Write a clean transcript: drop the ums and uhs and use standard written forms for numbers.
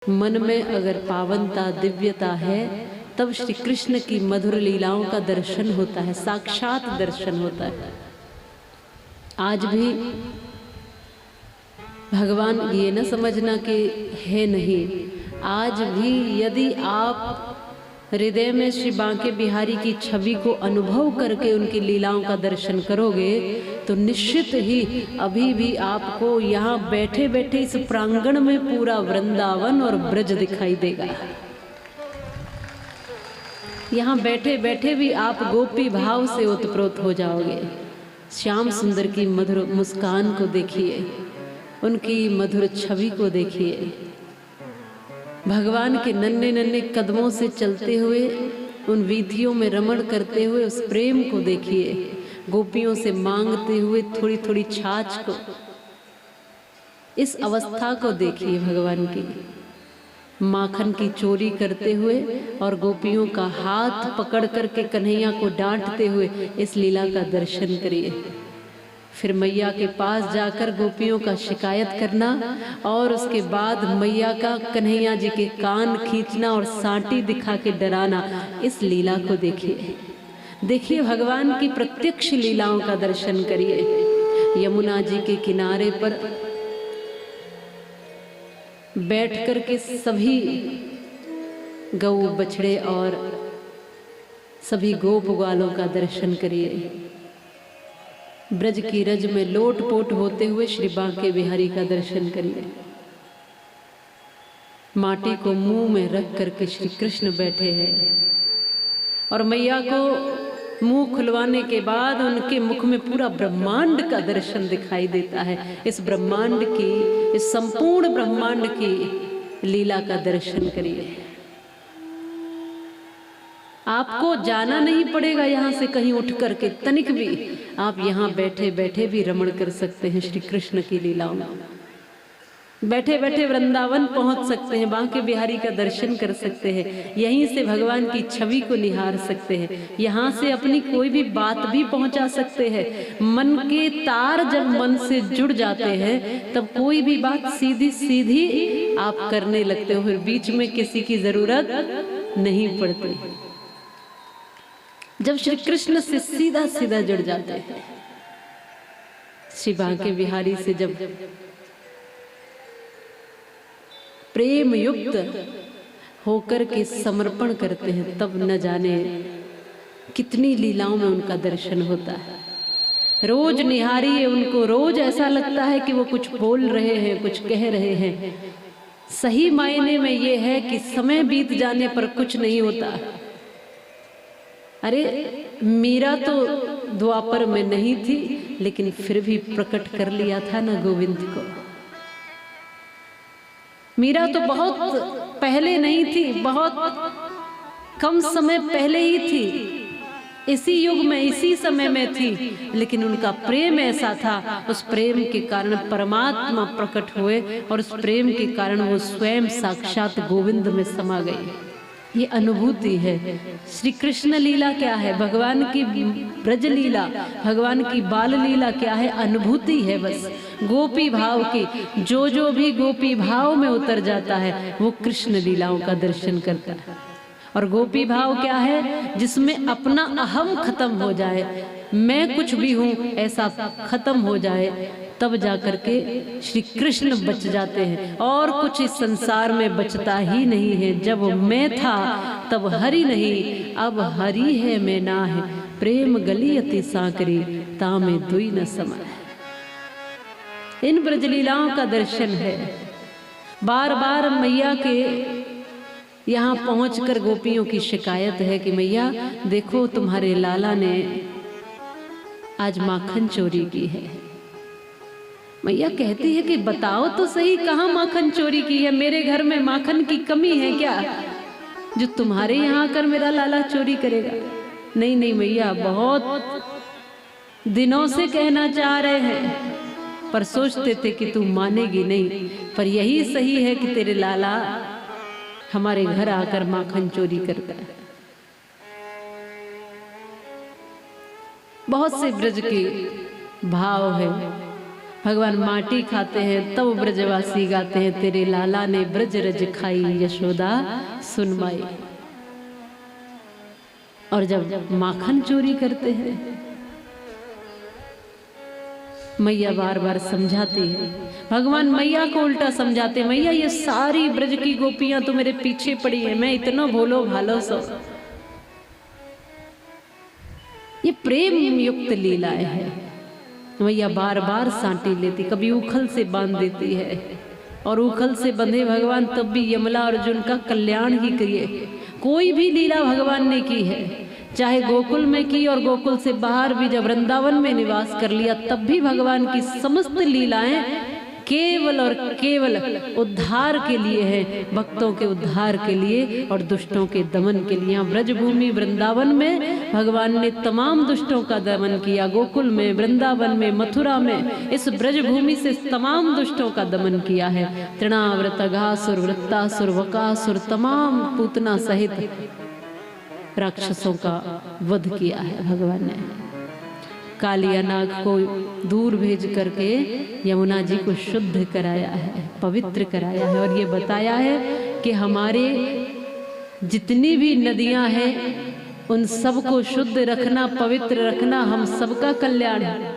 मन में अगर पावनता दिव्यता है तब श्री कृष्ण की मधुर लीलाओं का दर्शन होता है, साक्षात दर्शन होता है। आज भी भगवान ये न समझना कि है नहीं, आज भी यदि आप हृदय में श्री बांके बिहारी की छवि को अनुभव करके उनकी लीलाओं का दर्शन करोगे तो निश्चित ही अभी भी आपको यहाँ बैठे बैठे इस प्रांगण में पूरा वृंदावन और ब्रज दिखाई देगा। यहाँ बैठे बैठे भी आप गोपी भाव से ओतप्रोत हो जाओगे। श्याम सुंदर की मधुर मुस्कान को देखिए, उनकी मधुर छवि को देखिए, भगवान के नन्हे नन्हे कदमों से चलते हुए उन वीथियों में रमण करते हुए उस प्रेम को देखिए, गोपियों से मांगते हुए थोड़ी थोड़ी छाछ को, इस अवस्था को देखिए भगवान की, माखन की चोरी करते हुए और गोपियों का हाथ पकड़ करके कन्हैया को डांटते हुए इस लीला का दर्शन करिए। फिर मैया के पास जाकर गोपियों का शिकायत करना और उसके बाद मैया का कन्हैया जी के कान खींचना और सांटी दिखा के डराना, इस लीला को देखिए। देखिए भगवान की प्रत्यक्ष लीलाओं का दर्शन करिए। यमुना जी के किनारे पर बैठ कर के सभी गौ बछड़े और सभी गोप ग्वालों का दर्शन करिए। ब्रज की रज में लोट पोट होते हुए श्री बांके बिहारी का दर्शन करिए। माटी को मुंह में रख करके श्री कृष्ण बैठे हैं और मैया को मुंह खुलवाने के बाद उनके मुख में पूरा ब्रह्मांड का दर्शन दिखाई देता है। इस ब्रह्मांड की, इस संपूर्ण ब्रह्मांड की लीला का दर्शन करिए। आपको जाना नहीं पड़ेगा यहाँ से कहीं उठ करके, तनिक भी आप यहाँ बैठे बैठे भी रमण कर सकते हैं श्री कृष्ण की लीलाओं में। बैठे बैठे वृंदावन पहुंच सकते हैं, बांके बिहारी का दर्शन कर सकते हैं, यहीं से भगवान की छवि को निहार सकते हैं, यहाँ से अपनी कोई भी बात भी पहुंचा सकते हैं। मन के तार जब मन से जुड़ जाते हैं तब कोई भी बात सीधी सीधी आप करने लगते हो, फिर बीच में किसी की जरूरत नहीं पड़ती। जब श्री कृष्ण से सीधा सीधा जुड़ जाते हैं, श्री बांके बिहारी से जब प्रेम युक्त होकर के समर्पण करते हैं, तब न जाने कितनी लीलाओं में उनका दर्शन होता है। रोज निहारिए उनको, रोज ऐसा लगता है कि वो कुछ बोल रहे हैं, कुछ कह रहे हैं। सही मायने में ये है कि समय बीत जाने पर कुछ नहीं होता। अरे मीरा तो द्वापर में नहीं थी, लेकिन फिर भी प्रकट कर लिया था ना गोविंद को। मीरा तो बहुत पहले नहीं थी, बहुत कम समय पहले ही थी, इसी युग में इसी समय में थी, लेकिन उनका प्रेम ऐसा था, उस प्रेम के कारण परमात्मा प्रकट हुए और उस प्रेम के कारण वो स्वयं साक्षात गोविंद में समा गई। ये अनुभूति है। श्री कृष्ण लीला क्या है, भगवान की ब्रज लीला, भगवान की बाल लीला क्या है, अनुभूति है बस, गोपी भाव की। जो भी गोपी भाव में उतर जाता है वो कृष्ण लीलाओं का दर्शन करता है। और गोपी भाव क्या है, जिसमें अपना अहम खत्म हो जाए, मैं कुछ भी हूं ऐसा खत्म हो जाए, तब जाकर के श्री कृष्ण बच जाते हैं। और कुछ इस संसार में बचता ही नहीं है। जब मैं था तब हरि नहीं, अब हरि है मैं ना है, प्रेम गली अति सांकरी तामे दुई न समय। इन ब्रजलीलाओं का दर्शन है। बार बार मैया के यहाँ पहुंचकर गोपियों की शिकायत है कि मैया देखो तुम्हारे लाला ने आज माखन चोरी की है। मैया कहती है कि बताओ तो सही, कहाँ माखन चोरी की है, मेरे घर में माखन की कमी है क्या जो तुम्हारे यहाँ आकर मेरा लाला चोरी करेगा। नहीं नहीं मैया, बहुत दिनों से कहना चाह रहे हैं, पर सोचते थे कि तू मानेगी नहीं, पर यही सही है कि तेरे लाला हमारे घर आकर माखन चोरी करता है। बहुत से ब्रज के भाव है, भगवान माटी खाते हैं तब ब्रजवासी गाते हैं, तेरे लाला ने ब्रज रज खाई यशोदा सुन माई। और जब माखन चोरी करते हैं, मैया बार बार समझाती है, भगवान मैया को उल्टा समझाते, मैया ये सारी ब्रज की गोपियां तो मेरे पीछे पड़ी है, मैं इतना भोलो भालो सो। ये प्रेम युक्त लीलाएं है। मैया बार बार सांटी लेती, कभी उखल से बांध देती है, और उखल से बंधे भगवान तब भी यमला अर्जुन का कल्याण ही किए। कोई भी लीला भगवान ने की है, चाहे गोकुल में की और गोकुल से बाहर भी जब वृंदावन में निवास कर लिया, तब भी भगवान की समस्त लीलाएं केवल और केवल उद्धार के लिए है, भक्तों के उद्धार के लिए और दुष्टों के दमन के लिए। यहाँ ब्रजभूमि वृंदावन में भगवान ने तमाम दुष्टों का दमन किया, गोकुल में, वृंदावन में, मथुरा में, इस ब्रजभूमि से तमाम दुष्टों का दमन किया है। तृणाव्रत घासुर वृत्तासुर वकासुर तमाम पूतना सहित राक्षसों का वध किया है भगवान ने। कालिया नाग को दूर भेज करके यमुना जी को शुद्ध कराया है, पवित्र कराया है, और ये बताया है कि हमारे जितनी भी नदियां हैं उन सबको शुद्ध रखना, पवित्र रखना हम सबका कल्याण है।